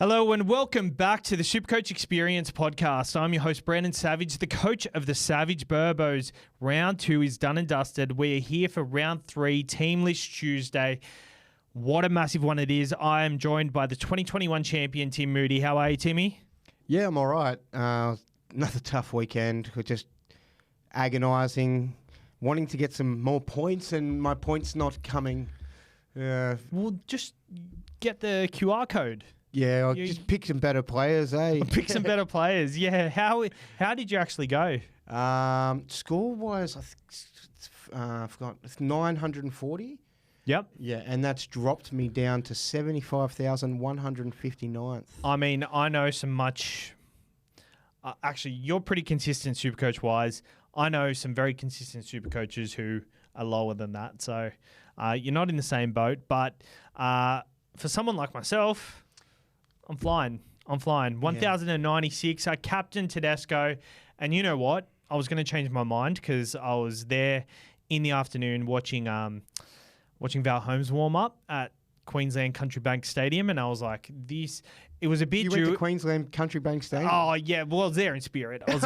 Hello and welcome back to the SuperCoach Experience podcast. I'm your host, Brandon Savage, the coach of the Savage Burbos. Round 2 is done and dusted. We are here for round 3, Team List Tuesday. What a massive one it is. I am joined by the 2021 champion, Tim Moody. How are you, Timmy? Yeah, I'm all right. Another tough weekend. We're just agonising, wanting to get some more points, and my points not coming. Well, just get the QR code. Yeah, I'll just pick some better players, eh? Pick some better players. Yeah. How did you actually go? Score-wise, I forgot. It's 940. Yep. Yeah, and that's dropped me down to 75,159th. I mean, I know some much... actually, you're pretty consistent Supercoach-wise. I know some very consistent Supercoaches who are lower than that. So you're not in the same boat. But for someone like myself... I'm flying. 1,096. I captained Tedesco. And you know what? I was going to change my mind because I was there in the afternoon watching Val Holmes warm up at Queensland Country Bank Stadium. And I was like, it was a bit... You went to Queensland Country Bank Stadium? Oh, yeah. Well, I was there in spirit. I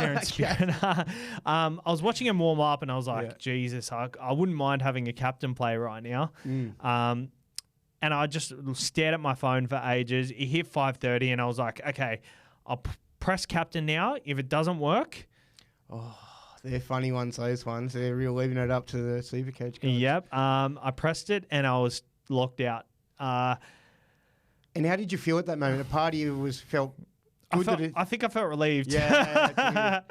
was watching him warm up and I was like, Jesus, I wouldn't mind having a captain play right now. And I just stared at my phone for ages. It hit 5:30 and I was like, okay, I'll press captain now. If it doesn't work... Oh, they're funny ones, those ones. They're really leaving it up to the SuperCoach guys. Yep. I pressed it and I was locked out. And how did you feel at that moment? A part of you felt good. I think I felt relieved. Yeah.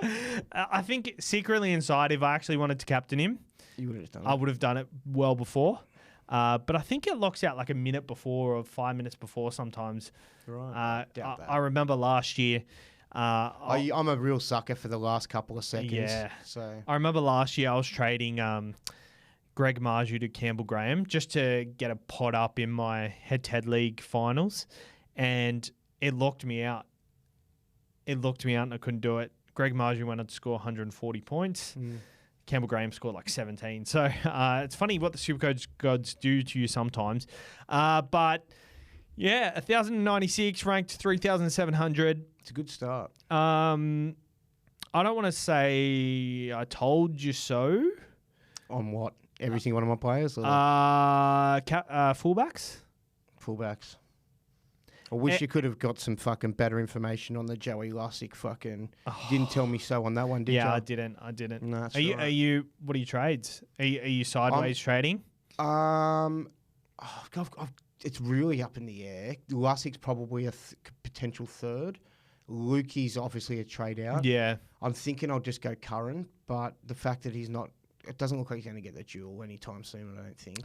I think secretly inside, if I actually wanted to captain him, you would have done it. I would have done it well before. But I think it locks out like a minute before or 5 minutes before sometimes. Right. I remember last year. I'm a real sucker for the last couple of seconds. Yeah. So I remember last year I was trading Greg Marju to Campbell Graham just to get a pot up in my head-to-head league finals. And it locked me out. And I couldn't do it. Greg Marju went on to score 140 points. Campbell Graham scored like 17. So it's funny what the Supercoach gods do to you sometimes. But yeah, 1,096 ranked 3,700. It's a good start. I don't want to say I told you so. On what? Every single one of my players? Or? Fullbacks. Fullbacks. I wish you could have got some fucking better information on the Joey Lussick fucking... You didn't tell me so on that one, did you? Yeah, I didn't. No, that's Are you? What are you trades? Are you sideways trading? It's really up in the air. Lussick's probably a potential third. Lukey's obviously a trade out. Yeah. I'm thinking I'll just go Curran, but the fact that he's not... It doesn't look like he's going to get the duel anytime soon, I don't think.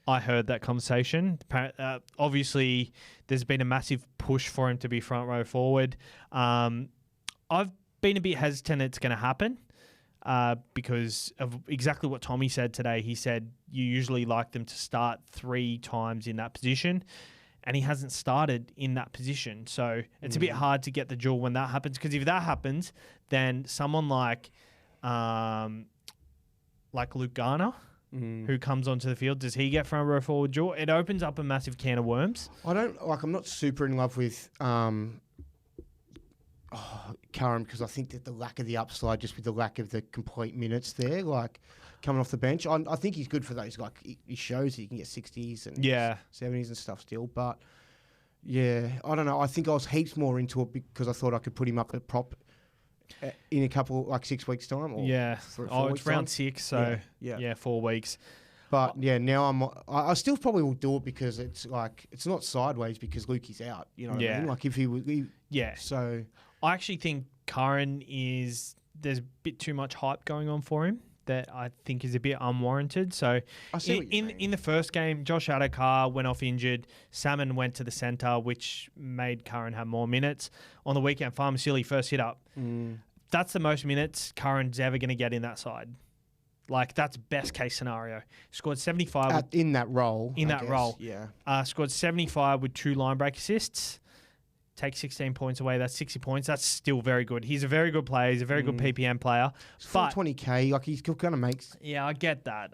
I heard that conversation. Obviously, there's been a massive push for him to be front row forward. I've been a bit hesitant it's going to happen because of exactly what Tommy said today. He said you usually like them to start 3 times in that position, and he hasn't started in that position. So it's a bit hard to get the duel when that happens, because if that happens, then someone like Luke Garner... who comes onto the field, does he get front row forward duel? It opens up a massive can of worms. I'm not super in love with Curran, because I think that the lack of the upside, just with the lack of the complete minutes there, like coming off the bench, I think he's good for those. Like he shows he can get 60s and 70s and stuff still. But yeah, I don't know. I think I was heaps more into it because I thought I could put him up at prop in a couple, like 6 weeks' time? Or it's round 6, so 4 weeks. But yeah, now I still probably will do it because it's like, it's not sideways because Lukey's out, you know what I mean? Like if he would, so. I actually think Curran there's a bit too much hype going on for him that I think is a bit unwarranted. So in the first game, Josh Adokar went off injured. Salmon went to the centre, which made Curran have more minutes. On the weekend, Farmasili first hit up. That's the most minutes Curran's ever going to get in that side. Like, that's best case scenario. Scored 75. In that role. Yeah. Scored 75 with 2 line break assists. Take 16 points away, that's 60 points. That's still very good. He's a very good player. He's a very good PPM player. But 20K, like he's going to make... Yeah, I get that.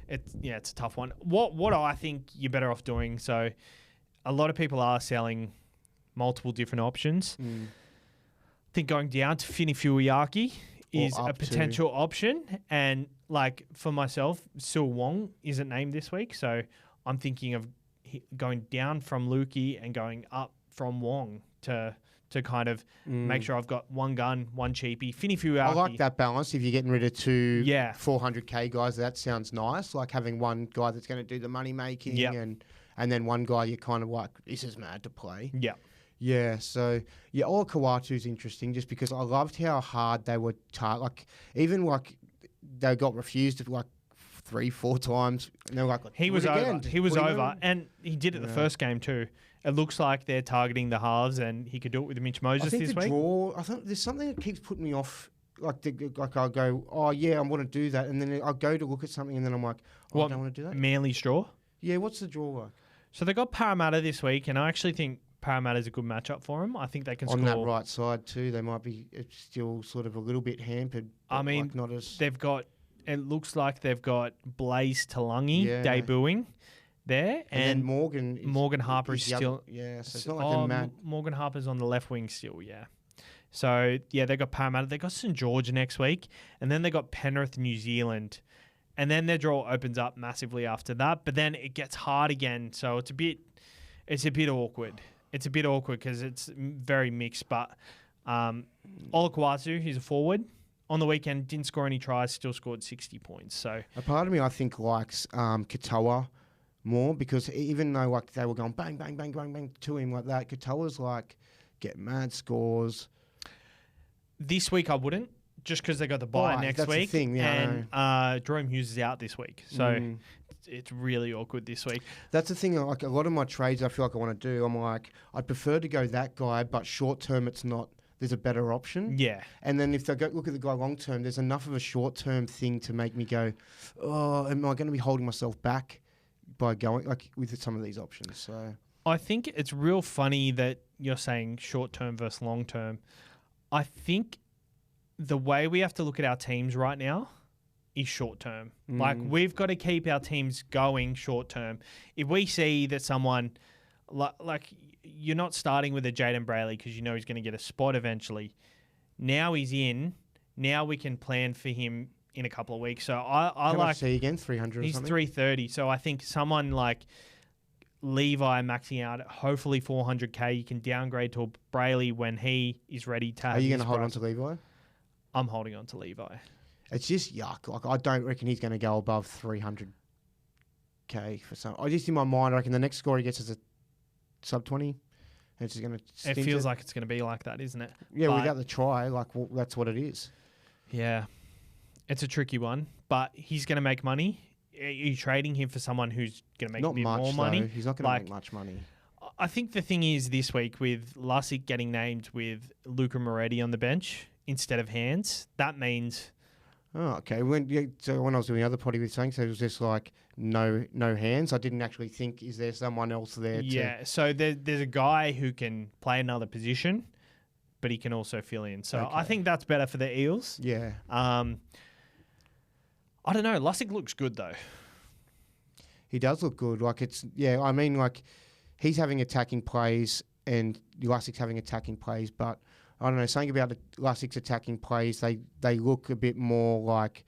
It's a tough one. What I think you're better off doing, so a lot of people are selling multiple different options. I think going down to Finifuiaki is a potential option. And like for myself, Sil Wong isn't named this week. So I'm thinking of going down from Lukey and going up from Wong to kind of make sure I've got one gun, one cheapie. Finifuiaki. I like that balance. If you're getting rid of two 400k guys, that sounds nice. Like having one guy that's going to do the money making and then one guy you're kind of like, this is mad to play. Yeah. Yeah, so Ola Kawatu's interesting just because I loved how hard they were they got refused like 3-4 times and they were like he was over. He was over and he did it the first game too. It looks like they're targeting the halves and he could do it with Mitch Moses this week. I think there's something that keeps putting me off. Like I'll go, oh yeah, I want to do that, and then I'll go to look at something and then I'm like, I don't want to do that. Manly Straw? Yeah, what's the draw like? So they got Parramatta this week and I actually think Parramatta's a good matchup for them. I think they can score. On that right side too, they might be still sort of a little bit hampered. I mean, like not as... it looks like they've got Blaze Talangi debuting there. And then Morgan Harper is still... so it's not like a Morgan Harper's on the left wing still, So, they got Parramatta. They got St. George next week. And then they got Penrith, New Zealand. And then their draw opens up massively after that. But then it gets hard again. So it's a bit awkward. It's a bit awkward because it's very mixed. But Ola Kawatu, he's a forward. On the weekend, didn't score any tries, still scored 60 points. So a part of me, I think, likes Katoa more because even though like they were going bang, bang, bang, bang, bang to him like that, Katoa's like get mad scores. This week I wouldn't, just because they got the bye next week. The thing, and Jerome Hughes is out this week. So it's really awkward this week. That's the thing. Like a lot of my trades I feel like I want to do, I'm like, I'd prefer to go that guy, but short term it's not. There's a better option. Yeah. And then if they go look at the guy long term, there's enough of a short term thing to make me go, oh, am I going to be holding myself back by going like with some of these options? So I think it's real funny that you're saying short term versus long term. I think the way we have to look at our teams right now is short term. Like we've got to keep our teams going short term. If we see that someone like you're not starting with a Jaden Brayley because you know he's going to get a spot eventually. Now he's in. Now we can plan for him in a couple of weeks. So I How like... much is he again? 300 He's or something? 330. So I think someone like Levi maxing out at hopefully 400k, you can downgrade to a Brayley when he is ready to have... Are you going to hold on to Levi? I'm holding on to Levi. It's just yuck. Like I don't reckon he's going to go above 300k for some... I just in my mind, I reckon the next score he gets is a sub 20. It's just going to. It feels like it's going to be like that, isn't it? Yeah, without the try, like that's what it is. Yeah, it's a tricky one, but he's going to make money. Are you trading him for someone who's going to make a bit more money? Though. He's not going to make much money. I think the thing is this week with Lussick getting named with Luca Moretti on the bench instead of Hands, that means. Oh, okay. So when I was doing the other potty with saying, so it was just like no Hands. I didn't actually think, is there someone else there? Yeah, so there's a guy who can play another position, but he can also fill in. So I think that's better for the Eels. Yeah. I don't know. Lussick looks good though. He does look good. Like I mean, like he's having attacking plays and Lussick's having attacking plays, but I don't know, something about Lussick's attacking plays, they look a bit more like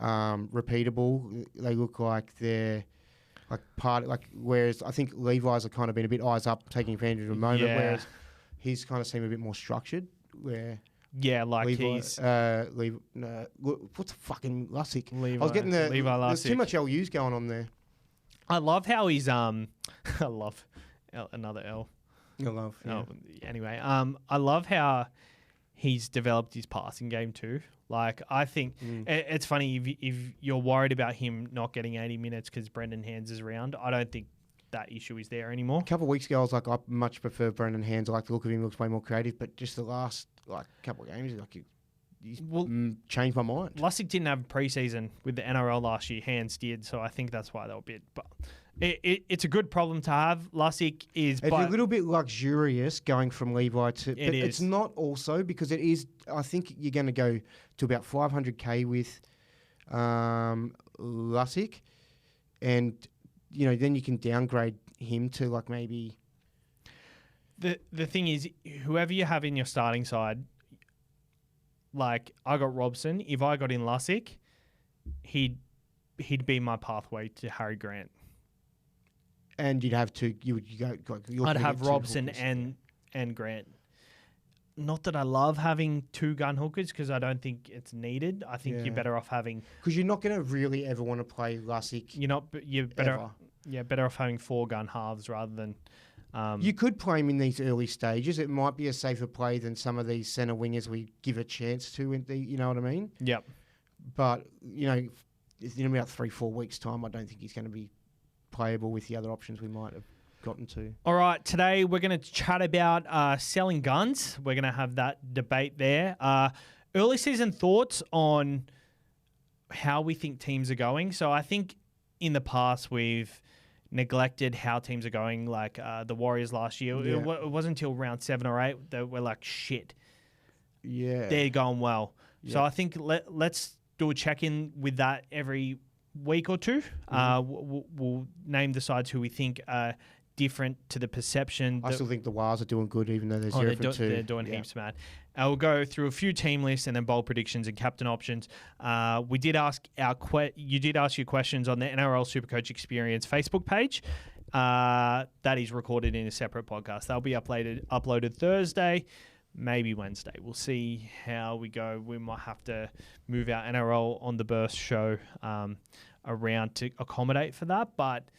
repeatable. They look like they're whereas I think Levi's are kind of been a bit eyes up, taking advantage of the moment, whereas he's kind of seemed a bit more structured. Where like Levi, he's what's fucking Lussick? Levi, I was getting Levi Lussick. There's too much LUs going on there. I love how he's I love another L. Anyway, I love how he's developed his passing game too. Like, I think it's funny if you're worried about him not getting 80 minutes because Brendan Hands is around. I don't think that issue is there anymore. A couple of weeks ago, I was like, I much prefer Brendan Hands. I like the look of him; he looks way more creative. But just the last couple of games, he's changed my mind. Lussick didn't have preseason with the NRL last year. Hands did, so I think that's why they were a bit. But it's a good problem to have. Lussick is... It's a little bit luxurious going from Levi to... But it's not also because it is... I think you're going to go to about 500k with Lussick. And, then you can downgrade him to maybe... the thing is, whoever you have in your starting side, like I got Robson. If I got in Lussick, he'd be my pathway to Harry Grant. And you'd have to I'd have Robson and Grant. Not that I love having two gun hookers because I don't think it's needed. I think you're better off having, because you're not going to really ever want to play Lussick. You're better off having 4 gun halves rather than. You could play him in these early stages. It might be a safer play than some of these centre wingers we give a chance to. You know what I mean? Yep. But in about 3-4 weeks' time, I don't think he's going to be playable with the other options we might have gotten to. All right, today we're going to chat about selling guns. We're going to have that debate there. Early season thoughts on how we think teams are going. So I think in the past we've neglected how teams are going, like the Warriors last year. Yeah. It wasn't until round 7 or 8 that we're like, shit. Yeah. They're going well. Yeah. So I think let's do a check-in with that every week or two. We'll name the sides who we think are different to the perception. I still think the Wars are doing good, even though they're 0-2. They're doing heaps, man. We'll go through a few team lists and then bold predictions and captain options. We did ask you did ask your questions on the NRL SuperCoach Experience Facebook page. That is recorded in a separate podcast. They'll be uploaded Thursday, maybe Wednesday. We'll see how we go. We might have to move our NRL on the Burst show around to accommodate for that, but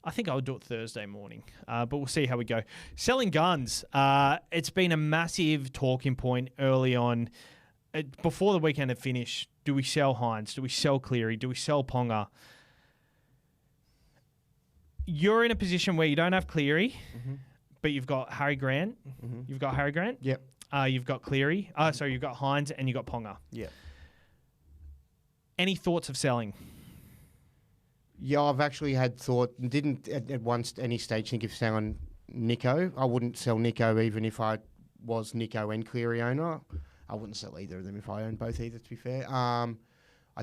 I think I'll do it Thursday morning, but we'll see how we go. Selling guns. It's been a massive talking point early on. Before the weekend had finished, do we sell Hines? Do we sell Cleary? Do we sell Ponga? You're in a position where you don't have Cleary, but you've got Harry Grant. You've got Harry Grant? Yep. You've got Cleary. Sorry, you've got Hines and you've got Ponga. Yeah. Any thoughts of selling? Yeah, I've actually had thought, and didn't at any stage think of selling Nico. I wouldn't sell Nico even if I was Nico and Cleary owner. I wouldn't sell either of them if I owned both either, to be fair. I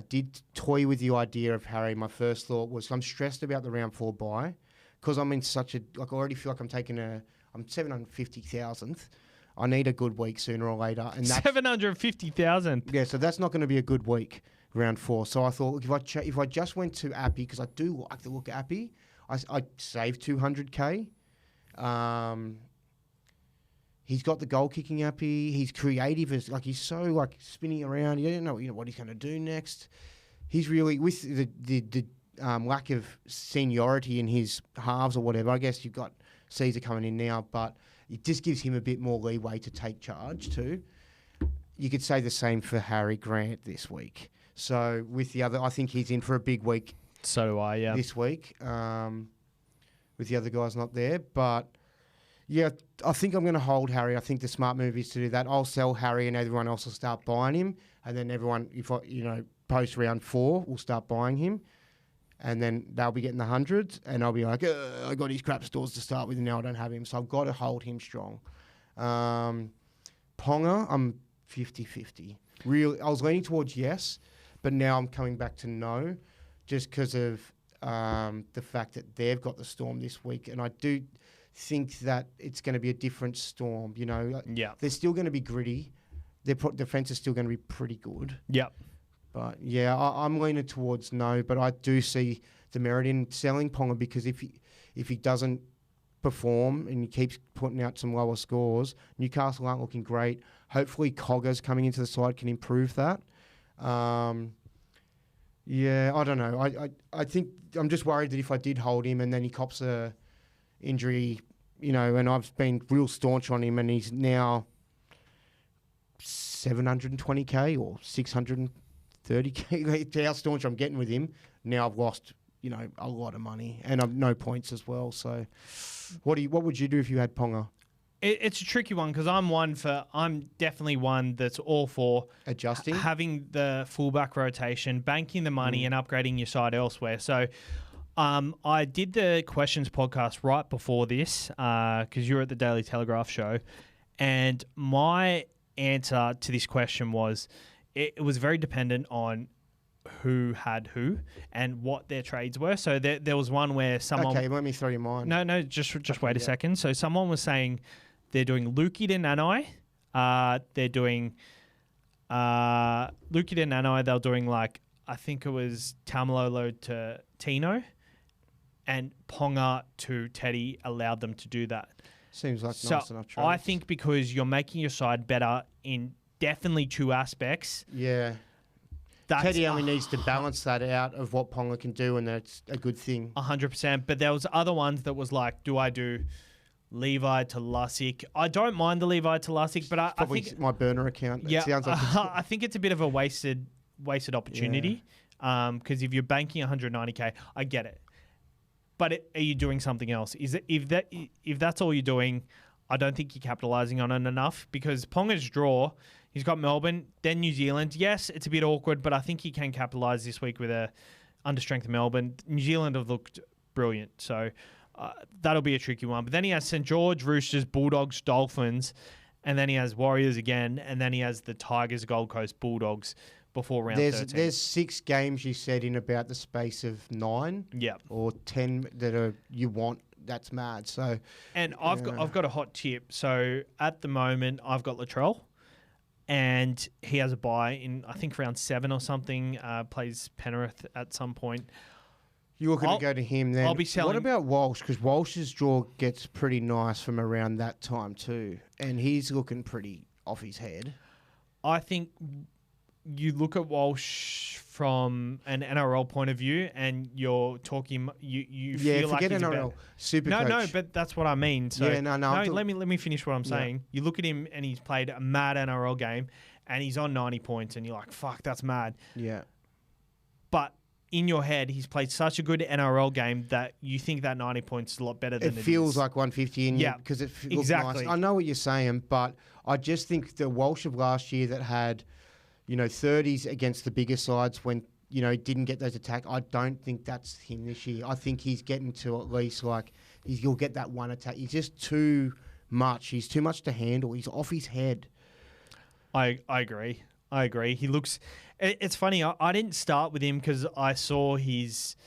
did toy with the idea of Harry. My first thought was I'm stressed about the round 4 bye because I'm in such a, I already feel like I'm 750,000th. I need a good week sooner or later. And that's 750,000th? Yeah, so that's not going to be a good week. Round 4. So I thought, look, if I just went to Appy, because I do like the look of Appy, I'd save 200K. He's got the goal kicking Appy. He's creative. He's so spinning around. You don't know what he's going to do next. He's really, with the lack of seniority in his halves or whatever, I guess you've got Caesar coming in now, but it just gives him a bit more leeway to take charge too. You could say the same for Harry Grant this week. So with the other, I think he's in for a big week. So do I, yeah. This week, with the other guys not there. But yeah, I think I'm going to hold Harry. I think the smart move is to do that. I'll sell Harry and everyone else will start buying him. And then everyone, post round 4, will start buying him. And then they'll be getting the hundreds. And I'll be like, I got his crap stores to start with and now I don't have him. So I've got to hold him strong. Ponga, I'm 50-50. Really, I was leaning towards yes. But now I'm coming back to no, just because of the fact that they've got the Storm this week. And I do think that it's going to be a different Storm, Yeah. They're still going to be gritty. Their defence is still going to be pretty good. Yep. But, yeah, I'm leaning towards no. But I do see the merit in selling Ponga because if he doesn't perform and he keeps putting out some lower scores, Newcastle aren't looking great. Hopefully Cogger's coming into the side can improve that. Yeah, I don't know. I think I'm just worried that if I did hold him and then he cops a injury, and I've been real staunch on him and he's now 720K or 630K. How staunch I'm getting with him. Now I've lost, a lot of money and I've no points as well. So what would you do if you had Ponga? It's a tricky one because I'm definitely one that's all for adjusting, having the fullback rotation, banking the money and upgrading your side elsewhere. So I did the questions podcast right before this because you were at the Daily Telegraph show, and my answer to this question was it was very dependent on who had who and what their trades were. So there was one where someone... Okay, let me throw you mine. No, just wait a second. So someone was saying They're doing Lukey to Nanai. They're doing Lukey to Nanai. They're doing like, I think it was Tamalolo to Tino, and Ponga to Teddy allowed them to do that. Seems like nice enough trades. I think because you're making your side better in definitely two aspects. Yeah. Teddy only needs to balance that out of what Ponga can do, and that's a good thing. 100%. But there was other ones that was like, do I do Levi to Lussick? I don't mind the Levi to Lussick, but I think my burner account. Yeah, sounds like I think it's a bit of a wasted opportunity. Because if you're banking 190K, I get it. But are you doing something else? If that's all you're doing, I don't think you're capitalising on it enough, because Ponga's draw, he's got Melbourne, then New Zealand. Yes, it's a bit awkward, but I think he can capitalise this week with a understrength Melbourne. New Zealand have looked brilliant, so that'll be a tricky one. But then he has St. George, Roosters, Bulldogs, Dolphins, and then he has Warriors again, and then he has the Tigers, Gold Coast, Bulldogs before round 13. There's 6 games you said in about the space of 9 or 10 that you want. That's mad. So, and I've got a hot tip. So at the moment, I've got Latrell, and he has a bye in, I think, round 7 or something. Plays Penrith at some point. You're going to go to him then. I'll be selling. What about Walsh? Because Walsh's draw gets pretty nice from around that time too, and he's looking pretty off his head. I think you look at Walsh from an NRL point of view, and you're talking. You feel like he's NRL SuperCoach. No, but that's what I mean. So no. Let me finish what I'm saying. You look at him, and he's played a mad NRL game, and he's on 90 points, and you're like, "Fuck, that's mad." Yeah. But in your head, he's played such a good NRL game that you think that 90 points is a lot better than it feels is. like 150 in you because it looks nice. I know what you're saying, but I just think the Walsh of last year that had, 30s against the bigger sides when, didn't get those attacks, I don't think that's him this year. I think he's getting to at least you'll get that one attack. He's just too much. He's too much to handle. He's off his head. I agree. He looks. It's funny. I didn't start with him because I saw his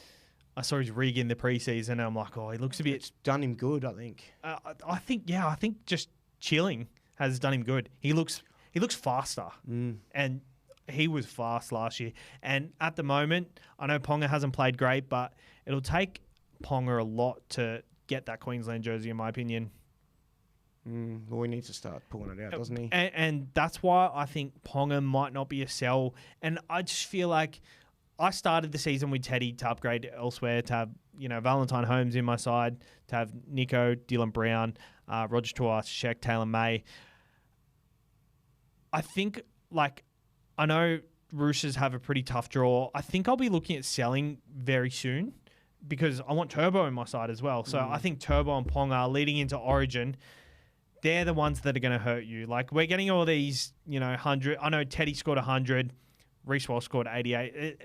rig in the preseason. And I'm like, oh, he looks a bit. It's done him good, I think. I think just chilling has done him good. He looks faster, and he was fast last year. And at the moment, I know Ponga hasn't played great, but it'll take Ponga a lot to get that Queensland jersey, in my opinion. Well, he needs to start pulling it out, doesn't he? And that's why I think Ponga might not be a sell. And I just feel like I started the season with Teddy to upgrade elsewhere, to have, Valentine Holmes in my side, to have Nico, Dylan Brown, Roger Tuas, Sheck, Taylor May. I think, I know Roosters have a pretty tough draw. I think I'll be looking at selling very soon because I want Turbo in my side as well. So I think Turbo and Ponga leading into Origin, they're the ones that are going to hurt you. We're getting all these, 100. I know Teddy scored 100. Reece Walsh scored 88.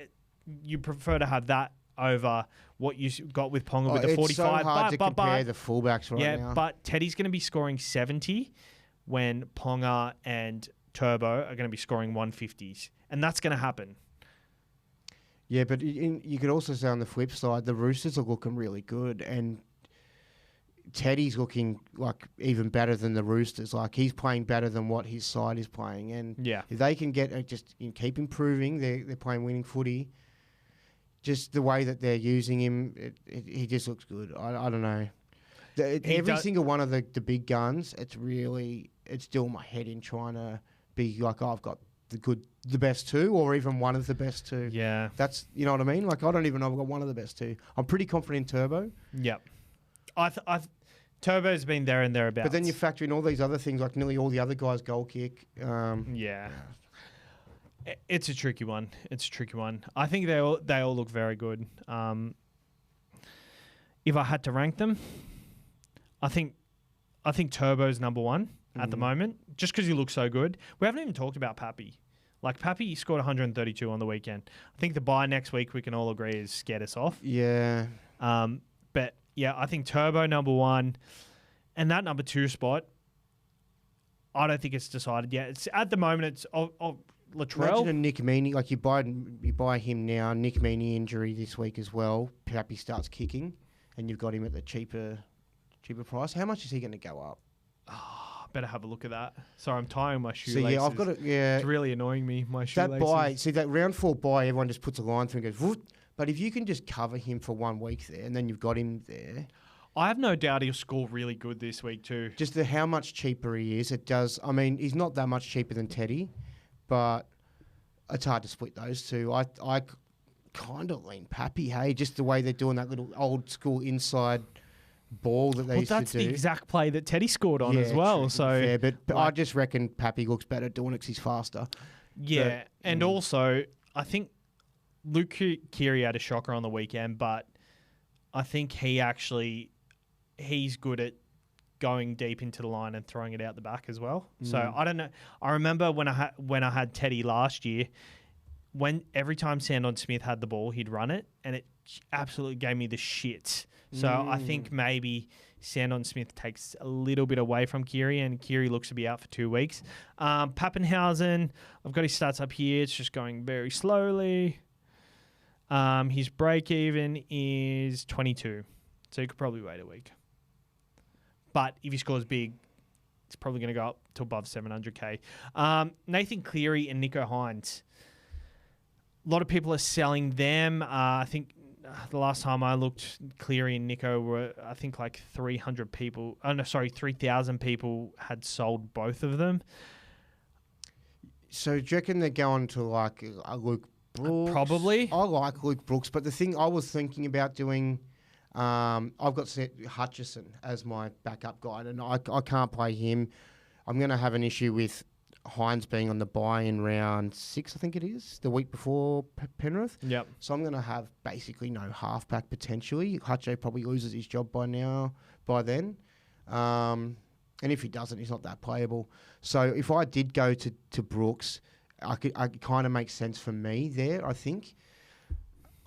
You prefer to have that over what you got with Ponga with the 45. It's so hard to compare the fullbacks right now. Yeah, but Teddy's going to be scoring 70 when Ponga and Turbo are going to be scoring 150s. And that's going to happen. Yeah, but you could also say on the flip side, the Roosters are looking really good, and Teddy's looking even better than the Roosters. He's playing better than what his side is playing, and if they can get keep improving, they're playing winning footy. Just the way that they're using him, he just looks good. I don't know. Every single one of the big guns, it's still my head in trying to be I've got the best two, or even one of the best two. Yeah, that's I don't even know if I've got one of the best two. I'm pretty confident in Turbo. Yep. Turbo's been there and thereabouts. But then you factor in all these other things, nearly all the other guys' goal kick. It's a tricky one. I think they all look very good. If I had to rank them, I think Turbo's number one at the moment, just because he looks so good. We haven't even talked about Pappy. Pappy scored 132 on the weekend. I think the bye next week, we can all agree, is scared us off. Yeah. But yeah, I think Turbo number one, and that number 2 spot, I don't think it's decided yet. It's at the moment. It's Latrell. Imagine a Nick Meaney, you buy him now. Nick Meaney injury this week as well. Pappy starts kicking, and you've got him at the cheaper price. How much is he going to go up? better have a look at that. Sorry, I'm tying my shoelaces. So yeah, I've got it. Yeah, it's really annoying me. My shoelaces. That buy, see that round 4 buy, everyone just puts a line through and goes, whoop. But if you can just cover him for 1 week there, and then you've got him there, I have no doubt he'll score really good this week too. Just how much cheaper he is, it does. I mean, he's not that much cheaper than Teddy, but it's hard to split those two. I kind of lean Pappy, hey, just the way they're doing that little old school inside ball that they used to do. That's the exact play that Teddy scored on as well. True, so fair, but I just reckon Pappy looks better doing it because he's faster. Yeah, but, and also I think Luke Keary had a shocker on the weekend, but I think he's good at going deep into the line and throwing it out the back as well. So I don't know. I remember when I had Teddy last year, when every time Sandon Smith had the ball, he'd run it, and it absolutely gave me the shits. So I think maybe Sandon Smith takes a little bit away from Keary, and Keary looks to be out for 2 weeks. Pappenhausen, I've got his stats up here. It's just going very slowly. His break even is 22, so you could probably wait a week. But if he scores big, it's probably going to go up to above 700k. Nathan Cleary and Nico Hines. A lot of people are selling them. I think the last time I looked, Cleary and Nico were, I think, like 300 people. Oh, no, sorry, 3,000 people had sold both of them. So do you reckon they're going to like Luke Brooks? Probably. I like Luke Brooks, but the thing I was thinking about doing, I've got Hutchison as my backup guy, and I can't play him. I'm going to have an issue with Hines being on the bye in round 6, I think it is, the week before Penrith. Yep. So I'm going to have basically no halfback potentially. Hutcho probably loses his job by then. And if he doesn't, he's not that playable. So if I did go to Brooks, I kind of makes sense for me there, I think.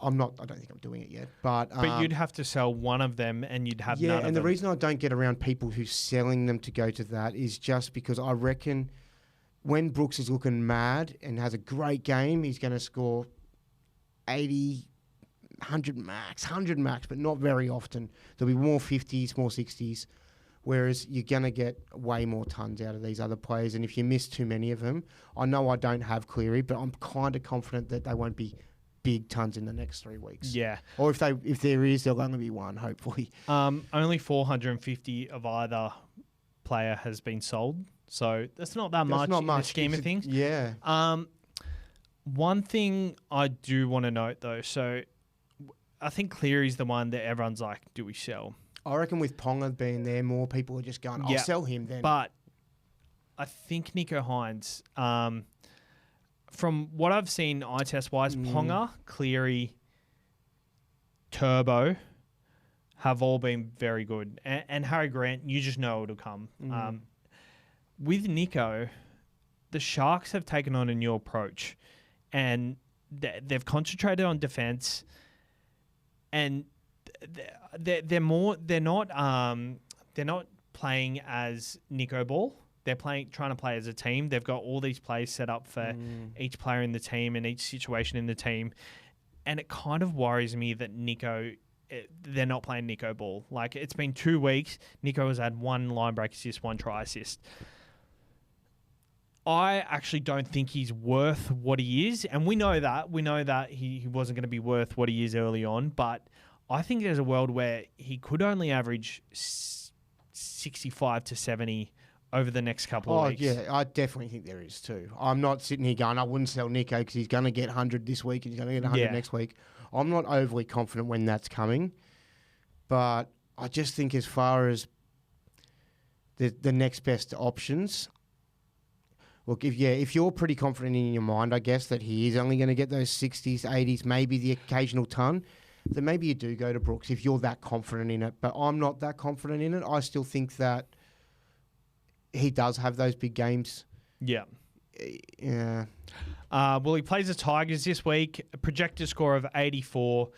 I don't think I'm doing it yet. But you'd have to sell one of them and you'd have none of them. Yeah, and the reason I don't get around people who's selling them to go to that is just because I reckon when Brooks is looking mad and has a great game, he's going to score 80, 100 max, but not very often. There'll be more 50s, more 60s, whereas you're going to get way more tons out of these other players. And if you miss too many of them, I know I don't have Cleary, but I'm kind of confident that they won't be big tons in the next 3 weeks. Yeah. Or if there is, there'll only be one, hopefully. Only 450 of either player has been sold. So that's not that much in the scheme of things. Yeah. One thing I do want to note, though, so I think Cleary's the one that everyone's like, do we sell? I reckon with Ponga being there, more people are just going, I'll sell him then. But I think Nico Hines, from what I've seen eye test-wise, Ponga, Cleary, Turbo have all been very good. And Harry Grant, you just know it'll come. With Nico, the Sharks have taken on a new approach, and they've concentrated on defense, and they're not playing as Nico ball. They're trying to play as a team. They've got all these plays set up for each player in the team and each situation in the team, and it kind of worries me that they're not playing Nico ball. Like, it's been 2 weeks. Nico has had 1 line break assist, 1 try assist. I actually don't think he's worth what he is, and we know that. We know that he wasn't going to be worth what he is early on, but I think there's a world where he could only average 65 to 70 over the next couple of weeks. Yeah, I definitely think there is too. I'm not sitting here going, I wouldn't sell Nico because he's going to get 100 this week and he's going to get 100 next week. I'm not overly confident when that's coming, but I just think as far as the next best options, look, if you're pretty confident in your mind, I guess, that he is only going to get those 60s, 80s, maybe the occasional ton, then maybe you do go to Brooks if you're that confident in it. But I'm not that confident in it. I still think that he does have those big games. Yeah. Yeah. Well, he plays the Tigers this week. A projected score of 84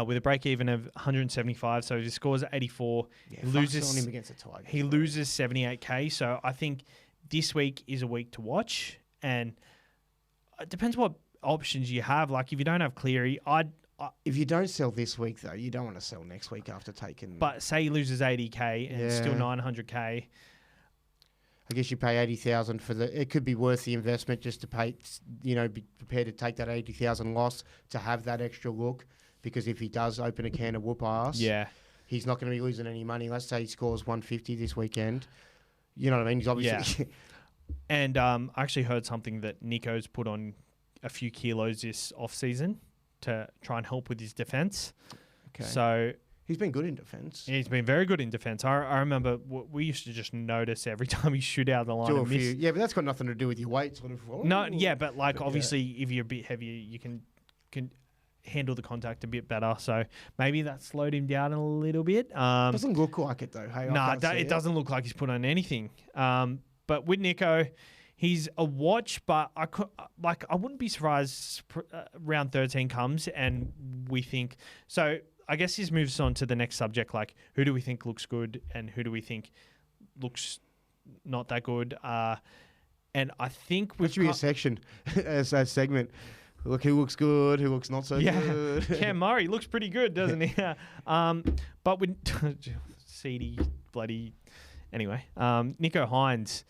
with a break-even of 175. So if he scores 84, he loses on him against the Tigers. He loses 78k. So I think this week is a week to watch. And it depends what options you have. Like, if you don't have Cleary, if you don't sell this week, though, you don't want to sell next week after taking... But say he loses 80k and still 900k. I guess you pay 80,000 for the. It could be worth the investment just to pay. Be prepared to take that 80,000 loss to have that extra look, because if he does open a can of whoop ass, he's not going to be losing any money. Let's say he scores 150 this weekend. You know what I mean? He's obviously. And I actually heard something that Nico's put on a few kilos this off season to try and help with his defense. Okay. So. He's been good in defence. Yeah, he's been very good in defence. I remember we used to just notice every time he shoot out of the line and miss. Yeah, but that's got nothing to do with your weight, sort of. No, yeah, but obviously if you're a bit heavier, you can handle the contact a bit better. So maybe that slowed him down a little bit. Doesn't look like it though. Hey, it doesn't look like he's put on anything. But with Nico, he's a watch, but I wouldn't be surprised round 13 comes and we think so. I guess this moves on to the next subject, like who do we think looks good and who do we think looks not that good? And I think which should be a section, as a segment. Look, who looks good, who looks not so good. Cam Murray looks pretty good, doesn't he? But with seedy bloody. Anyway, Nico Hines.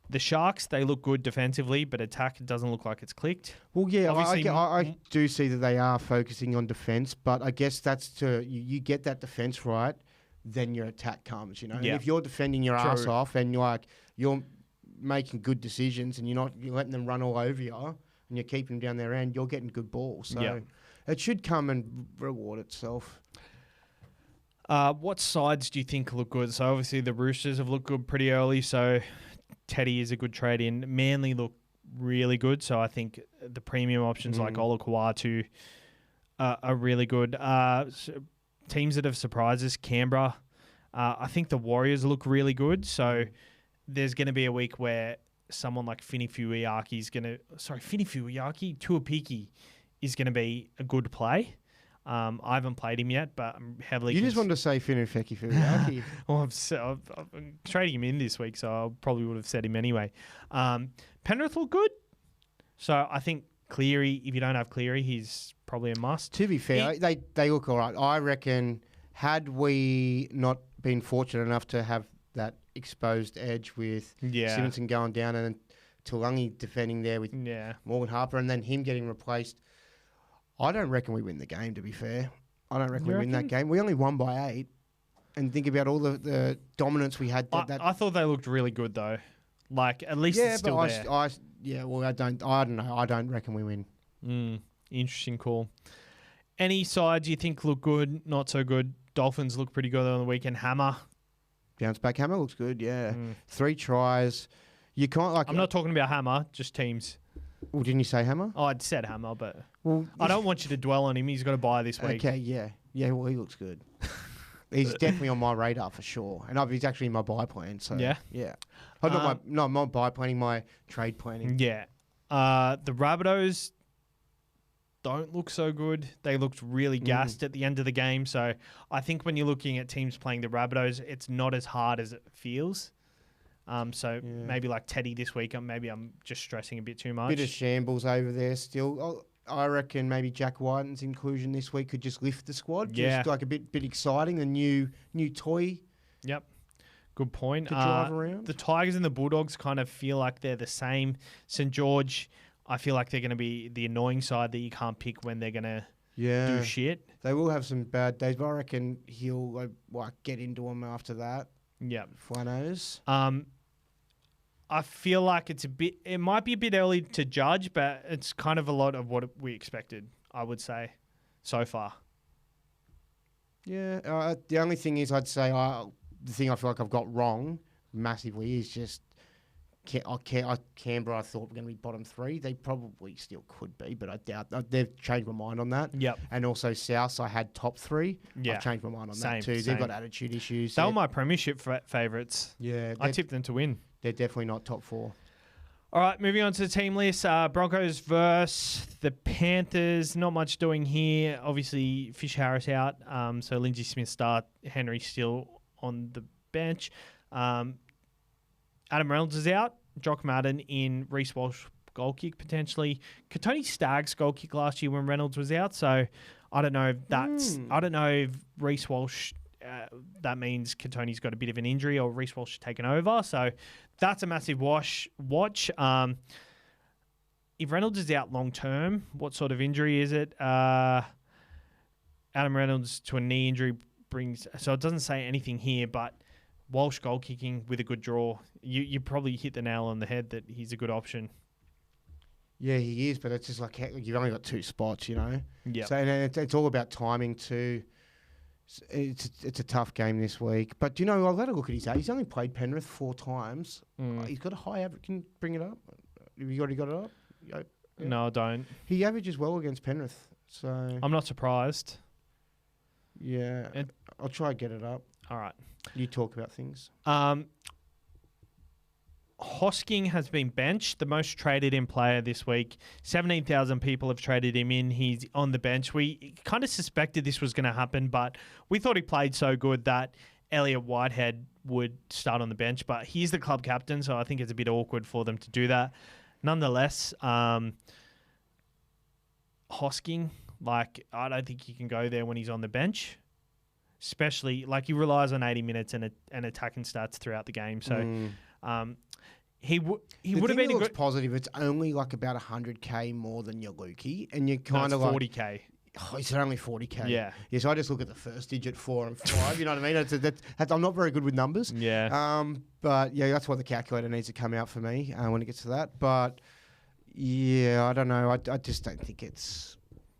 The Sharks, they look good defensively, but attack doesn't look like it's clicked. Well, yeah, I do see that they are focusing on defence, but I guess that's you get that defence right, then your attack comes, you know. Yeah. And if you're defending your ass off and you're making good decisions and you're letting them run all over you and you're keeping them down their end, you're getting good balls. So it should come and reward itself. What sides do you think look good? So obviously the Roosters have looked good pretty early, so Teddy is a good trade in. Manly look really good, so I think the premium options like Ola Kawatu are really good. Teams that have surprised us, Canberra. I think the Warriors look really good, so there's going to be a week where someone like Tuapiki is going to be a good play. I haven't played him yet, but I'm heavily... You just wanted to say Fuiaki. Well, I'm trading him in this week, so I probably would have said him anyway. Penrith look good. So I think Cleary, if you don't have Cleary, he's probably a must. To be fair, they look all right. I reckon had we not been fortunate enough to have that exposed edge with Simonson going down and then Tulangi defending there with Morgan Harper and then him getting replaced, I don't reckon we win the game, to be fair. I don't reckon we win that game. We only won by 8. And think about all the dominance we had. I thought they looked really good, though. Like, at least it's still there. I don't know. I don't reckon we win. Interesting call. Any sides you think look good, not so good? Dolphins look pretty good on the weekend. Hammer. Bounce back Hammer looks good, yeah. 3 tries. You can't like. I'm not talking about Hammer, just teams. Well, didn't you say Hammer? Oh, I'd said Hammer, but I don't want you to dwell on him. He's got to buy this week. Okay, yeah. Yeah, well, he looks good. He's definitely on my radar for sure. And he's actually in my buy plan. So yeah. Not my buy planning, my trade planning. Yeah. The Rabbitohs don't look so good. They looked really gassed at the end of the game. So I think when you're looking at teams playing the Rabbitohs, it's not as hard as it feels. Maybe like Teddy this week, maybe I'm just stressing a bit too much. Bit of shambles over there still. I reckon maybe Jack Whiten's inclusion this week could just lift the squad. Just like a bit exciting, a new toy. Yep. Good point. To drive around. The Tigers and the Bulldogs kind of feel like they're the same. St. George, I feel like they're going to be the annoying side that you can't pick when they're going to do shit. They will have some bad days, but I reckon he'll get into them after that. Yep. Flanners. I feel like it might be a bit early to judge, but it's kind of a lot of what we expected, I would say, so far. Yeah. The only thing is I'd say the thing I feel like I've got wrong massively is just Canberra I thought were going to be bottom 3. They probably still could be, but I doubt they've changed my mind on that. Yep. And also South, I had top 3. Yeah. I've changed my mind on that too. They've got attitude issues. They were my premiership favourites. Yeah. I tipped them to win. They're definitely not top 4. All right, moving on to the team list. Broncos versus the Panthers. Not much doing here. Obviously, Fisher-Harris out. So Lindsay Smith start. Henry still on the bench. Adam Reynolds is out. Jock Madden in. Reece Walsh goal kick potentially. Katoni Staggs goal kick last year when Reynolds was out. So I don't know if I don't know if Reece Walsh that means Katoni's got a bit of an injury or Reece Walsh has taken over. So that's a massive watch. If Reynolds is out long term, what sort of injury is it? Adam Reynolds to a knee injury brings... So it doesn't say anything here, but Walsh goal kicking with a good draw. You probably hit the nail on the head that he's a good option. Yeah, he is, but it's just like you've only got 2 spots, you know? Yeah. So and it's all about timing too. It's a tough game this week. But, you know, I've had a look at his age. He's only played Penrith 4 times. He's got a high average. Can you bring it up? Have you already got it up? Yeah. No, I don't. He averages well against Penrith. So I'm not surprised. Yeah. I'll try and get it up. All right. You talk about things. Hosking has been benched, the most traded in player this week. 17,000 people have traded him in. He's on the bench. We kind of suspected this was going to happen, but we thought he played so good that Elliot Whitehead would start on the bench. But he's the club captain, so I think it's a bit awkward for them to do that. Nonetheless, Hosking, I don't think he can go there when he's on the bench. Especially, he relies on 80 minutes and attacking stats throughout the game. So, he would have been a good... positive. It's only about 100K more than your Lukey, and you're kind of 40K. Oh, it's only 40K. Yeah. Yeah, so I just look at the first digit, 4 and 5. You know what I mean? I'm not very good with numbers. Yeah. But yeah, that's why the calculator needs to come out for me when it gets to that. But yeah, I don't know. I just don't think it's...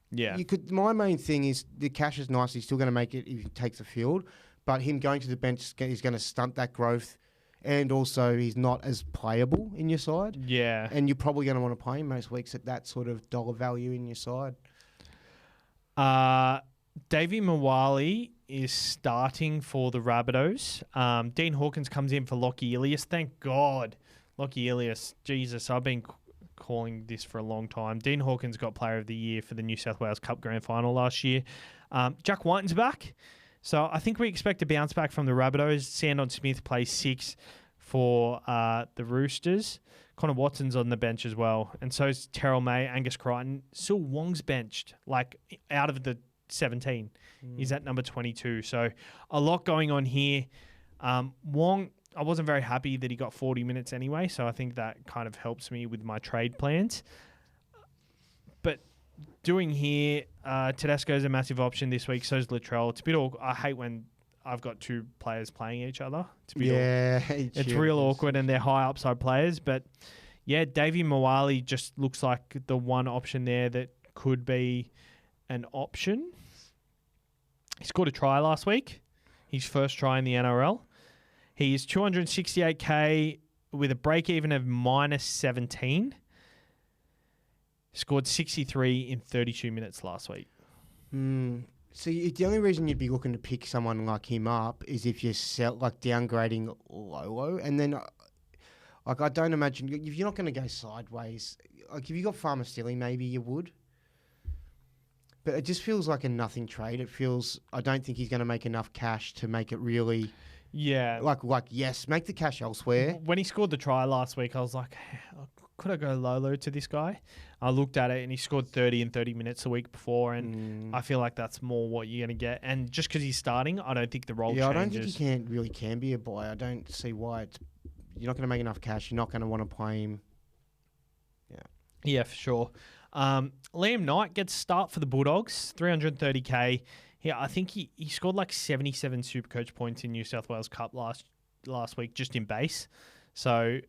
Yeah. My main thing is the cash is nice. He's still going to make it if he takes the field, but him going to the bench is going to stunt that growth, and also he's not as playable in your side. Yeah. And you're probably going to want to play him most weeks at that sort of dollar value in your side. Davey Mawali is starting for the Rabbitohs. Dean Hawkins comes in for Lockie Ilias. Thank God. Lockie Ilias. Jesus, I've been calling this for a long time. Dean Hawkins got Player of the Year for the New South Wales Cup Grand Final last year. Jack Whiten's back. So I think we expect a bounce back from the Rabbitohs. Sandon Smith plays 6 for the Roosters. Connor Watson's on the bench as well. And so is Terrell May, Angus Crichton. Sil Wong's benched, out of the 17. He's at number 22. So a lot going on here. Wong, I wasn't very happy that he got 40 minutes anyway, so I think that kind of helps me with my trade plans. But doing here, Tedesco's a massive option this week, so is Latrell. It's a bit awkward. I hate when I've got 2 players playing each other. It's real awkward, and they're high upside players. But yeah, Davey Mawali just looks like the one option there that could be an option. He scored a try last week, his first try in the NRL. He is 268K with a break-even of minus 17. Scored 63 in 32 minutes last week. So the only reason you'd be looking to pick someone like him up is if you're downgrading Lolo. And then, I don't imagine... If you're not going to go sideways... if you got Farmer-Stilly, maybe you would. But it just feels like a nothing trade. It feels... I don't think he's going to make enough cash to make it really... Yeah. Yes, make the cash elsewhere. When he scored the try last week, I was like, could I go Lolo to this guy? I looked at it, and he scored 30 in 30 minutes a week before, and I feel like that's more what you're going to get. And just because he's starting, I don't think the role changes. I don't think he can be a buy. I don't see why. You're not going to make enough cash. You're not going to want to play him. Yeah. Yeah, for sure. Liam Knight gets start for the Bulldogs, 330K. Yeah, I think he scored 77 SuperCoach points in New South Wales Cup last week just in base. So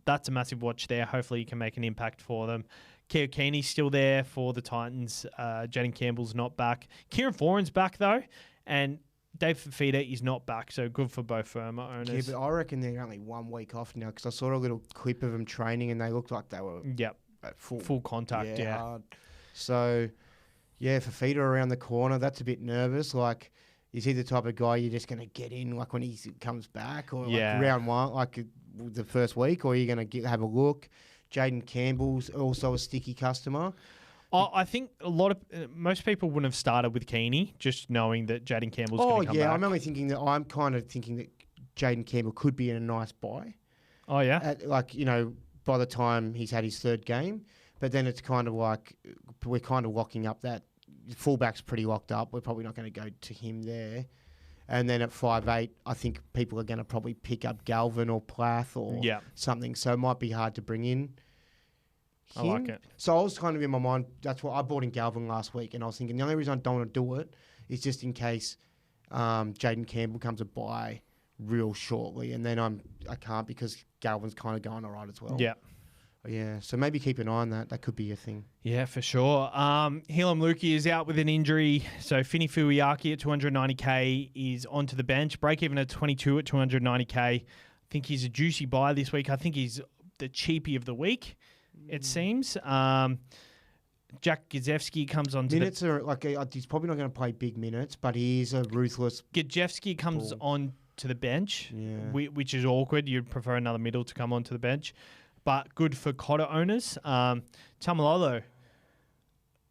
that's a massive watch there. Hopefully he can make an impact for them. Keogh Keeney's still there for the Titans. Jaden Campbell's not back. Kieran Foran's back though. And Dave Fafita is not back, so good for both Firma owners. Yeah, but I reckon they're only 1 week off now because I saw a little clip of them training and they looked like they were at full contact. Yeah. Hard. So... Yeah, Fafita around the corner, that's a bit nervous. Is he the type of guy you're just going to get in when he comes back? Or round 1, the first week? Or are you going to have a look? Jaden Campbell's also a sticky customer. I think most people wouldn't have started with Keeney, just knowing that Jaden Campbell's going to come back. I'm kind of thinking that Jaden Campbell could be in a nice buy. Oh, yeah? By the time he's had his 3rd game. But then it's kind of we're kind of locking up that fullback's pretty locked up. We're probably not going to go to him there. And then at 5'8", I think people are going to probably pick up Galvin or Plath or something. So it might be hard to bring in him. I like it. So I was kind of in my mind, that's why I bought in Galvin last week. And I was thinking the only reason I don't want to do it is just in case Jaden Campbell comes a buy real shortly. And then I can't because Galvin's kind of going all right as well. Yeah. Yeah, so maybe keep an eye on that. That could be a thing. Yeah, for sure. Hilam Lukey is out with an injury. So Fini Fuiaki at 290K is onto the bench. Break even at 22 at 290K. I think he's a juicy buy this week. I think he's the cheapie of the week, it seems. Jack Gazewski comes on to minutes are like he's probably not going to play big minutes, but he is a ruthless. Gazewski comes on to the bench, which is awkward. You'd prefer another middle to come onto the bench. But good for Cotter owners. Tamalolo,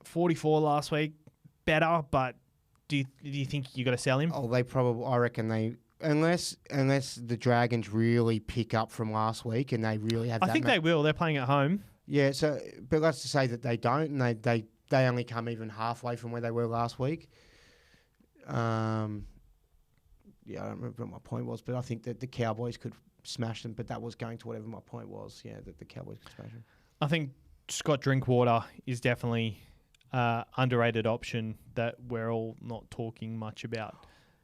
44 last week. Better, but do you think you got to sell him? Oh, I reckon they, unless the Dragons really pick up from last week and they really have. I think they will. They're playing at home. Yeah. So, but let's just say that they don't, and they only come even halfway from where they were last week. I don't remember what my point was, but I think that the Cowboys could smash them, but that was going to whatever my point was. Yeah, that the Cowboys could smash them. I think Scott Drinkwater is definitely underrated option that we're all not talking much about.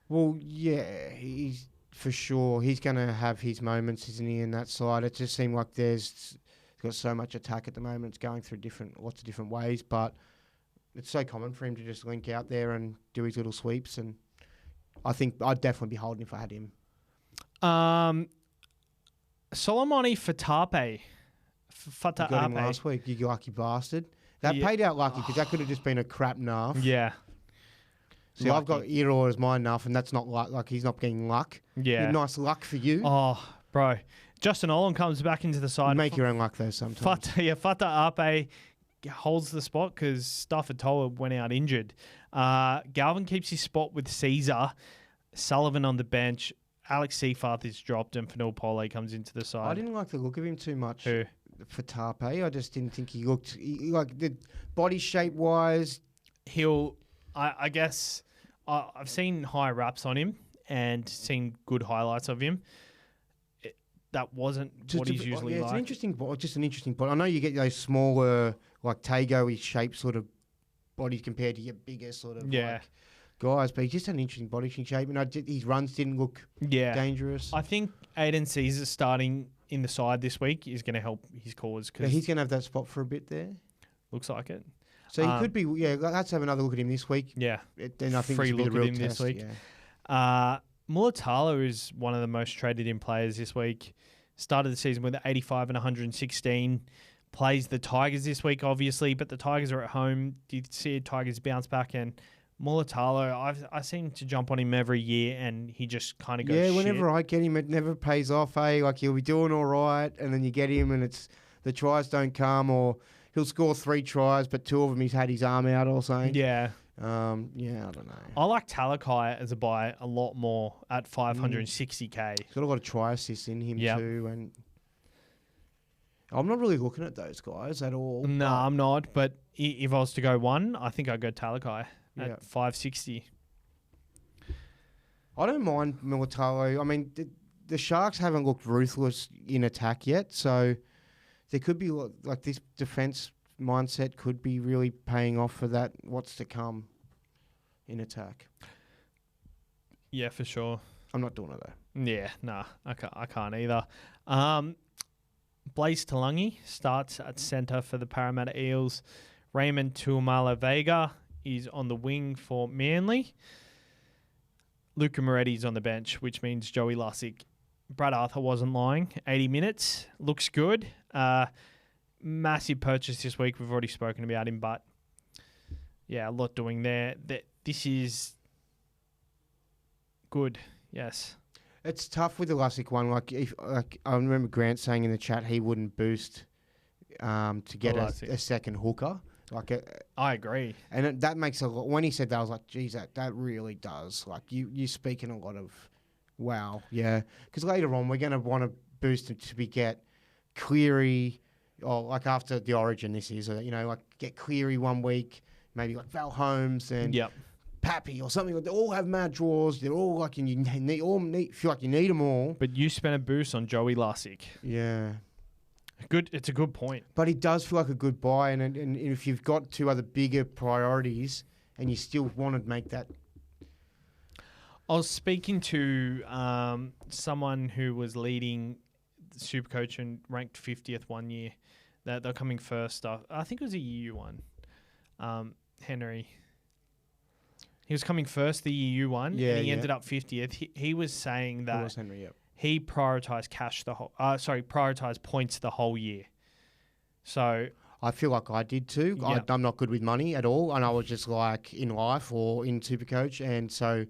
Well, yeah, he's for sure. He's going to have his moments, isn't he, in that side? It just seemed like he's got so much attack at the moment. It's going through lots of different ways, but it's so common for him to just link out there and do his little sweeps, and I think I'd definitely be holding if I had him. Solomoni Fatape. You got him last week, you lucky bastard. That paid out lucky because that could have just been a crap nuff. Yeah. So I've got Eeyore as my nuff, and that's not like he's not getting luck. Yeah. Nice luck for you. Oh, bro. Justin Olam comes back into the side. You make your own luck, though, sometimes. Fatape holds the spot because Stafford Toller went out injured. Galvin keeps his spot with Caesar. Sullivan on the bench. Alex Seafarth is dropped and Fanil Pole comes into the side. I didn't like the look of him too much. Who? For Tape. I just didn't think he looked like the body shape wise. I guess I've seen high raps on him and seen good highlights of him. That wasn't what he's usually like. It's an interesting body, just an interesting body. I know you get those smaller, like Tago-y shaped sort of bodies compared to your bigger sort of like guys, but he just had an interesting body shape, and his runs didn't look dangerous. I think Aiden Caesar starting in the side this week is going to help his cause. Cause he's going to have that spot for a bit there. Looks like it. So he could be, let's have another look at him this week. Yeah. Then I think free look at him this week. Yeah. Mulatalo is one of the most traded in players this week. Started the season with 85 and 116. Plays the Tigers this week, obviously, but the Tigers are at home. Do you see Tigers bounce back? And Mulatalo, I seem to jump on him every year, and he just kind of goes shit. Yeah, whenever I get him, it never pays off, eh? Like, he'll be doing all right, and then you get him, and the tries don't come, or he'll score 3 tries, but 2 of them he's had his arm out or something. Yeah. I don't know. I like Talakai as a buy a lot more at 560K. He's got a lot of try assists in him too, and I'm not really looking at those guys at all. No, I'm not, but if I was to go one, I think I'd go Talakai at 560. I don't mind Mulatalo. I mean, the Sharks haven't looked ruthless in attack yet, so there could be like this defense mindset could be really paying off for that. What's to come in attack? Yeah, for sure. I'm not doing it though. Yeah, nah, I can't either. Blaze Talangi starts at centre for the Parramatta Eels. Raymond Tuamala Vega is on the wing for Manly. Luca Moretti's on the bench, which means Joey Lussick. Brad Arthur wasn't lying. 80 minutes. Looks good. Massive purchase this week. We've already spoken about him, but yeah, a lot doing there. This is good. Yes. It's tough with the Lussick one. Like I remember Grant saying in the chat he wouldn't boost to get a second hooker. I agree. And that makes a lot. When he said that, I was like, geez, that really does. Like you speak in a lot of wow, yeah. Because later on we're going to want to boost him to get Cleary, or like after the Origin, this is like get Cleary one week, maybe like Val Holmes and Pappy or something. They all have mad draws. They're all like, and you feel like you need them all. But you spent a boost on Joey Lussick. Yeah. Good. It's a good point. But he does feel like a good buy. And if you've got two other bigger priorities and you still want to make that. I was speaking to someone who was leading SuperCoach and ranked 50th one year. They're coming first. I think it was a EU one. Henry. He was coming first the EU one, Yeah, and he ended up 50th. He was saying that was Henry, yep. he prioritized prioritized points the whole year. So I feel like I did too. Yep. I'm not good with money at all, and I was just like in life or in SuperCoach, and so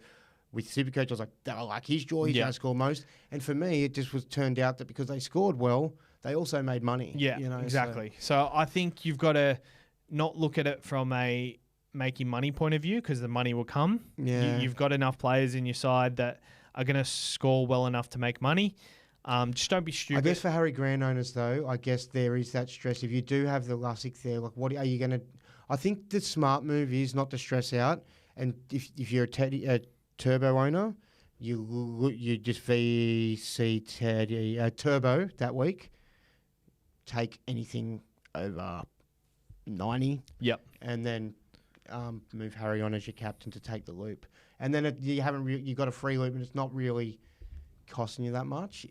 with SuperCoach, I was like, I like his draw, he's going to score most. And for me, it just was turned out that because they scored well, they also made money. Yeah, exactly. So I think you've got to not look at it from a making money point of view because the money will come. Yeah. You've got enough players in your side that are going to score well enough to make money. Just don't be stupid. I guess for Harry Grant owners, though, I guess there is that stress. If you do have the Lussick there, like, what are you going to... I think the smart move is not to stress out. And if you're a Turbo owner, you just VC Teddy Turbo that week. Take anything over 90. Yep. And then move Harry on as your captain to take the loop. And then you got a free loop and it's not really costing you that much.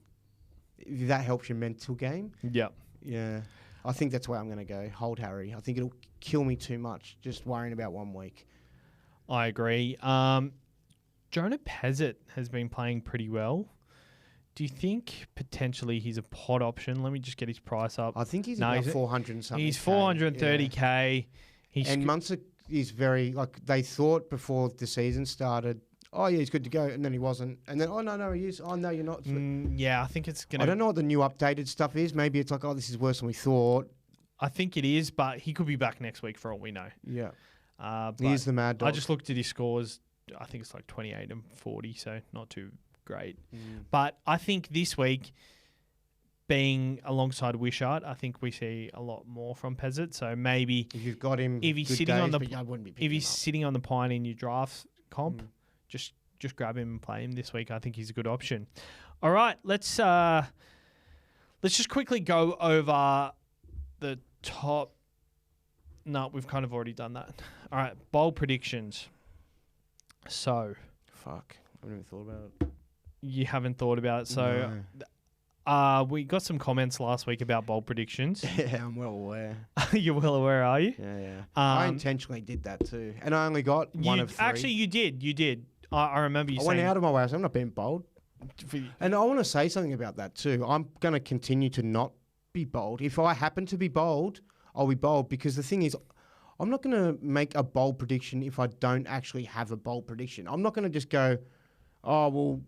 If that helps your mental game. Yep. Yeah. I think that's where I'm going to go. Hold Harry. I think it'll kill me too much just worrying about 1 week. I agree. Jonah Pezzett has been playing pretty well. Do you think potentially he's a pod option? Let me just get his price up. I think he's about 400 and something. He's 430K. Yeah. And Munster is very, like, they thought before the season started, oh, yeah, he's good to go. And then he wasn't. And then, oh, no, he is. Oh, no, you're not. Yeah, I think it's going to... I don't know what the new updated stuff is. Maybe it's like, oh, this is worse than we thought. I think it is, but he could be back next week for all we know. Yeah. He is the mad dog. I just looked at his scores. I think it's like 28 and 40, so not too great. But I think this week, being alongside Wishart, I think we see a lot more from Pezzett. So maybe if you've got him, if he's sitting on the pine in your draft comp, just grab him and play him this week. I think he's a good option. All right, let's just quickly go over the top. No, we've kind of already done that. All right, bowl predictions. So, fuck, I haven't even thought about it. You haven't thought about it. So, we got some comments last week about bowl predictions. Yeah, I'm well aware. You're well aware, are you? Yeah. I intentionally did that too, and I only got one of 3. Actually, you did. I remember you saying... I went out of my way. I'm not being bold. And I want to say something about that too. I'm going to continue to not be bold. If I happen to be bold, I'll be bold, because the thing is, I'm not going to make a bold prediction if I don't actually have a bold prediction. I'm not going to just go, oh, well,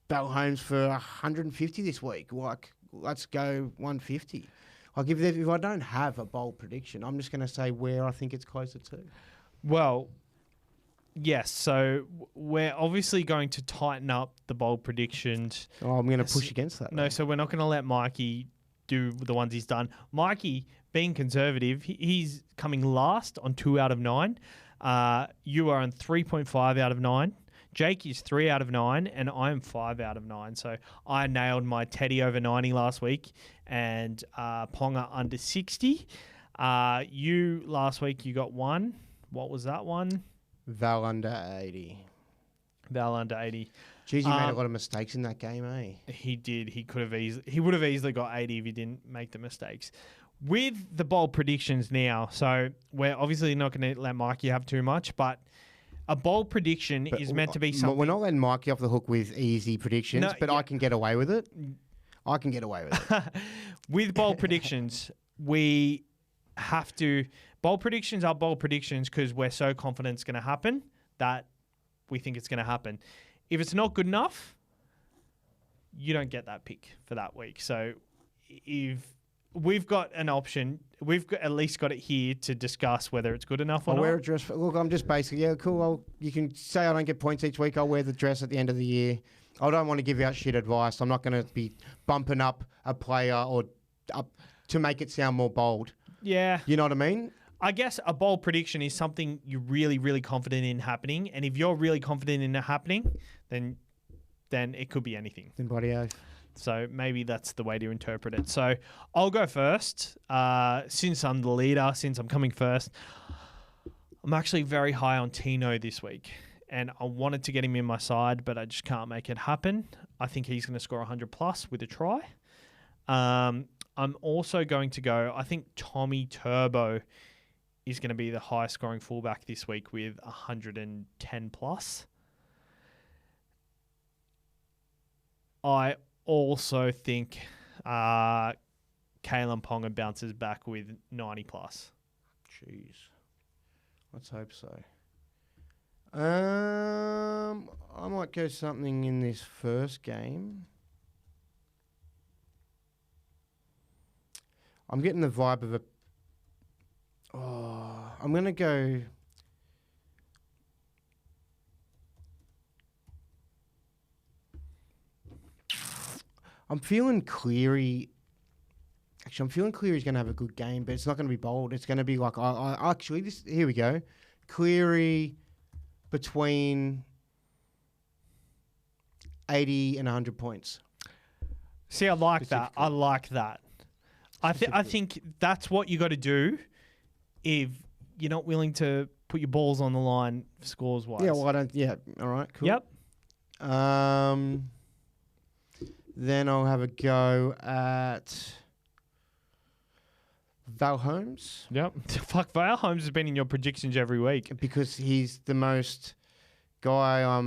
Bell Holmes for 150 this week. Like, let's go 150. Like, if I don't have a bold prediction, I'm just going to say where I think it's closer to. Well, yes. So we're obviously going to tighten up the bold predictions. Oh, I'm going to push against that. No, so we're not going to let Mikey do the ones he's done. Mikey, being conservative, he's coming last on 2 out of 9. You are on 3.5 out of 9. Jake is 3 out of 9, and I'm 5 out of 9. So I nailed my Teddy over 90 last week, and Ponga under 60. You last week you got 1. What was that one? Val under 80. Val under 80. Jeez, he made a lot of mistakes in that game, eh? He did. He would have easily got 80 if he didn't make the mistakes. With the bold predictions now, so we're obviously not going to let Mikey have too much, but a bold prediction is meant to be something... We're not letting Mikey off the hook with easy predictions, I can get away with it. I can get away with it. With bold predictions, we have to... Bold predictions are bold predictions because we're so confident it's going to happen that we think it's going to happen. If it's not good enough, you don't get that pick for that week. So if we've got an option, at least got it here to discuss whether it's good enough or not. I'll wear a dress. Look, I'm just basically, yeah, cool. You can say I don't get points each week. I'll wear the dress at the end of the year. I don't want to give out shit advice. I'm not going to be bumping up a player or up to make it sound more bold. Yeah. You know what I mean? I guess a bold prediction is something you're really, really confident in happening. And if you're really confident in it happening, then it could be anything. Then bloody oath. So maybe that's the way to interpret it. So I'll go first. Since I'm the leader, since I'm coming first, I'm actually very high on Tino this week. And I wanted to get him in my side, but I just can't make it happen. I think he's going to score 100 plus with a try. I'm also going to go, I think Tommy Turbo is going to be the highest scoring fullback this week with 110 plus. I also think Kalen Ponga bounces back with 90 plus. Jeez. Let's hope so. I might go something in this first game. I'm getting the vibe of I'm going to go... I'm feeling Cleary... Actually, I'm feeling Cleary's going to have a good game, but it's not going to be bold. It's going to be like... Here we go. Cleary between 80 and 100 points. See, I like that. I like that. I think that's what you got to do if you're not willing to put your balls on the line scores wise. Yeah, well, I don't. Yeah, all right, cool. Yep. Then I'll have a go at Val Holmes. Yep. Fuck, Val Holmes has been in your predictions every week because he's the most guy I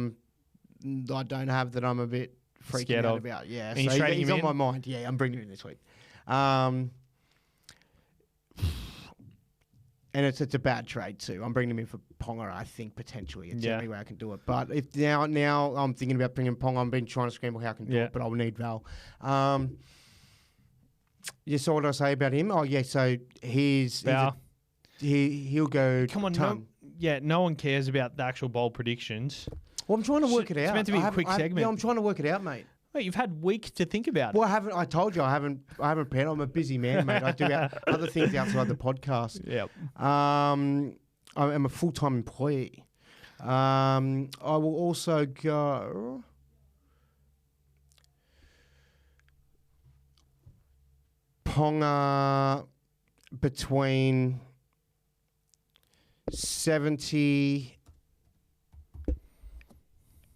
don't have that I'm a bit freaking out about. Yeah, and so he's on my mind. Yeah, I'm bringing him in this week. And it's a bad trade too. I'm bringing him in for Ponga, I think, potentially. It's the only way I can do it. But if now I'm thinking about bringing Ponga, I've been trying to scramble how I can do it, but I'll need Val. So what did I say about him? Oh, yeah, so he'll go Come on, no one cares about the actual bold predictions. Well, I'm trying to work it out. It's meant to be a quick segment. Yeah, I'm trying to work it out, mate. Wait, you've had weeks to think about it. Well, I told you I haven't prepared. I'm a busy man, mate. I do other things outside the podcast. Yep. I'm a full-time employee. I will also go Ponga between 70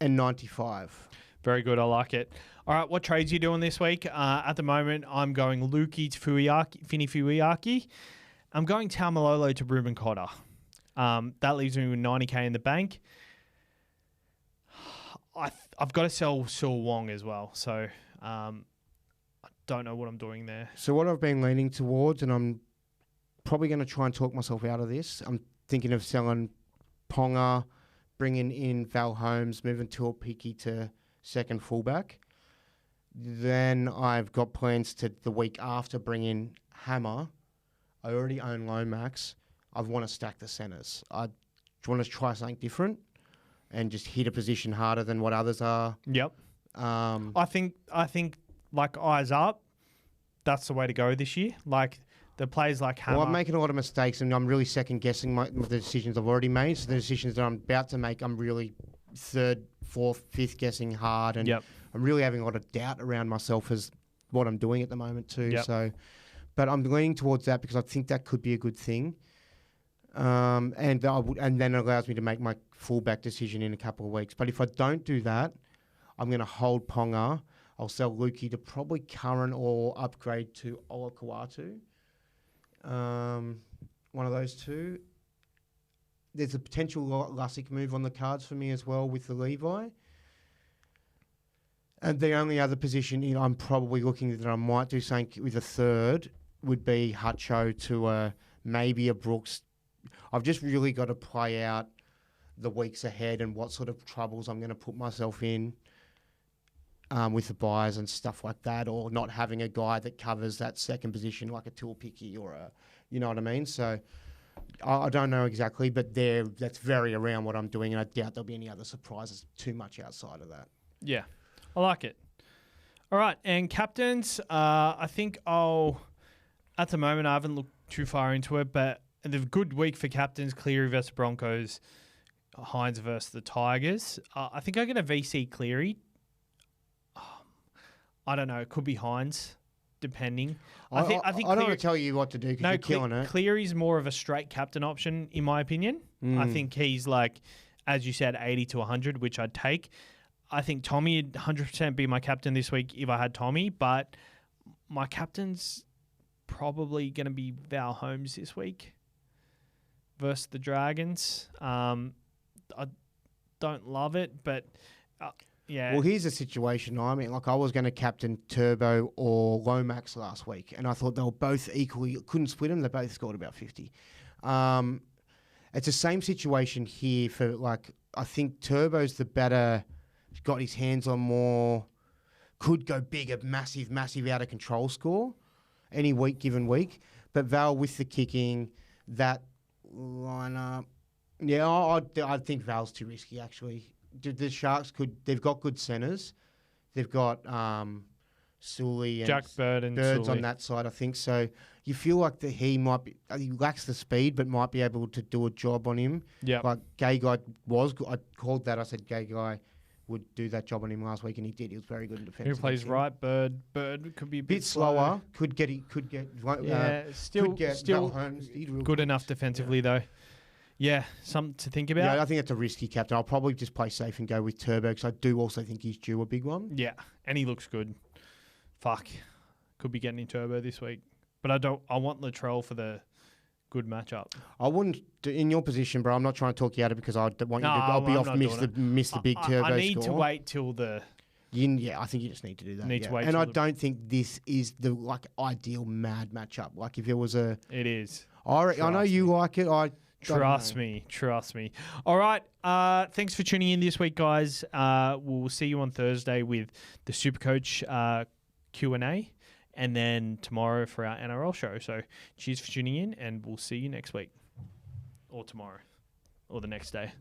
and 95. Very good. I like it. All right, what trades are you doing this week? At the moment, I'm going Lukey to Fini Fuiaki. I'm going Taumalolo to Ruben Cotter. That leaves me with 90K in the bank. I've got to sell Saul Wong as well, so I don't know what I'm doing there. So what I've been leaning towards, and I'm probably going to try and talk myself out of this, I'm thinking of selling Ponga, bringing in Val Holmes, moving Tuapiki to second fullback. Then I've got plans to the week after bring in Hammer. I already own Lomax. I want to stack the centres. I want to try something different and just hit a position harder than what others are. Yep. I think like eyes up, that's the way to go this year. Like the players like Hammer. Well, I'm making a lot of mistakes and I'm really second guessing the decisions I've already made. So the decisions that I'm about to make, I'm really third, fourth, fifth guessing hard, and I'm really having a lot of doubt around myself as what I'm doing at the moment too. Yep. So, but I'm leaning towards that because I think that could be a good thing. And then it allows me to make my fullback decision in a couple of weeks. But if I don't do that, I'm going to hold Ponga. I'll sell Lukey to probably Curran or upgrade to Olakau'atu. One of those two. There's a potential Lussick move on the cards for me as well with the Levi. And the only other position I'm probably looking that I might do something with a third would be Hutcho to maybe a Brooks. I've just really got to play out the weeks ahead and what sort of troubles I'm going to put myself in with the buys and stuff like that, or not having a guy that covers that second position like a Tuapiki or a, you know what I mean? So I don't know exactly, but that's very around what I'm doing, and I doubt there'll be any other surprises too much outside of that. Yeah, I like it. All right, and captains, I think at the moment I haven't looked too far into it, but And the good week for captains: Cleary versus Broncos, Hines versus the Tigers. I think I'm going to VC Cleary. I don't know. It could be Hines, depending. I think I don't want to tell you what to do because you're killing it. Cleary's more of a straight captain option, in my opinion. I think he's like, as you said, 80 to 100, which I'd take. I think Tommy would 100% be my captain this week if I had Tommy, but my captain's probably going to be Val Holmes this week versus the Dragons. I don't love it, but yeah. Well, here's the situation. I mean, like I was going to captain Turbo or Lomax last week, and I thought they were both equally, couldn't split them. They both scored about 50. It's the same situation here for like, I think Turbo's the better, got his hands on more, could go big, a massive out of control score any week, given week. But Val with the kicking, that lineup, yeah, I think Val's too risky actually. The Sharks they've got good centres. They've got Sully and Jack Bird and Birds Sully on that side, I think. So you feel like he lacks the speed, but might be able to do a job on him. Yeah. Like Gay Guy I called that. I said Gay Guy would do that job on him last week, and he did. He was very good in defence. Who plays right? Bird could be a bit slower. Could get. Still Holmes, good enough defensively though. Yeah, something to think about. Yeah, I think that's a risky captain. I'll probably just play safe and go with Turbo because I do also think he's due a big one. Yeah, and he looks good. Fuck, could be getting in Turbo this week, but I want Latrell for the good matchup. I wouldn't in your position, bro. I'm not trying to talk you out of it because I want you to. I'll be off miss the big Turbo. I need score. to wait till the. Yeah, I think you just need to do that. To wait, and I don't think this is the ideal mad matchup. Like if it was a, it is. I know you like it. Trust me. All right. Thanks for tuning in this week, guys. We'll see you on Thursday with the SuperCoach Q&A, and then tomorrow for our NRL show. So cheers for tuning in, and we'll see you next week, or tomorrow, or the next day.